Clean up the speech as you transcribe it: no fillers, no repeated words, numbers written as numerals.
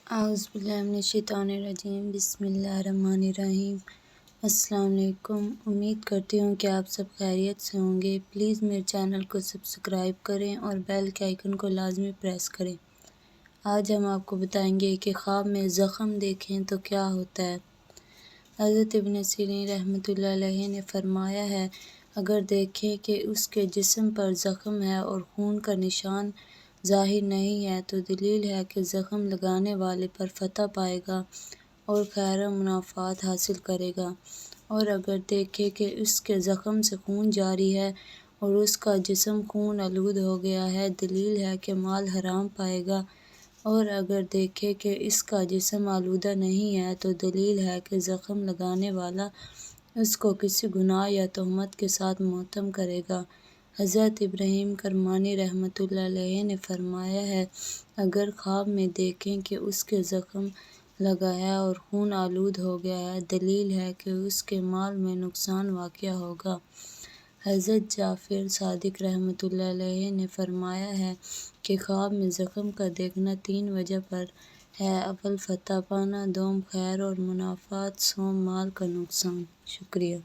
اعوذ باللہ من الشیطان الرجیم، بسم اللہ الرحمن الرحیم۔ السلام علیکم، امید کرتی ہوں کہ آپ سب خیریت سے ہوں گے۔ پلیز میرے چینل کو سبسکرائب کریں اور بیل کے آئیکن کو لازمی پریس کریں۔ آج ہم آپ کو بتائیں گے کہ خواب میں زخم دیکھیں تو کیا ہوتا ہے۔ حضرت ابن سیرین رحمۃ اللہ علیہ نے فرمایا ہے، اگر دیکھیں کہ اس کے جسم پر زخم ہے اور خون کا نشان ظاہر نہیں ہے تو دلیل ہے کہ زخم لگانے والے پر فتح پائے گا اور خیر و منافعات حاصل کرے گا، اور اگر دیکھیں کہ اس کے زخم سے خون جاری ہے اور اس کا جسم خون آلود ہو گیا ہے، دلیل ہے کہ مال حرام پائے گا، اور اگر دیکھیں کہ اس کا جسم آلودہ نہیں ہے تو دلیل ہے کہ زخم لگانے والا اس کو کسی گناہ یا تہمت کے ساتھ معتم کرے گا۔ حضرت ابراہیم کرمانی رحمۃ اللہ علیہ نے فرمایا ہے، اگر خواب میں دیکھیں کہ اس کے زخم لگا ہے اور خون آلود ہو گیا ہے، دلیل ہے کہ اس کے مال میں نقصان واقع ہوگا۔ حضرت جعفر صادق رحمۃ اللہ علیہ نے فرمایا ہے کہ خواب میں زخم کا دیکھنا 3 وجہ پر ہے: اول فتح پانا، دوم خیر اور منافعات، سوم مال کا نقصان۔ شکریہ۔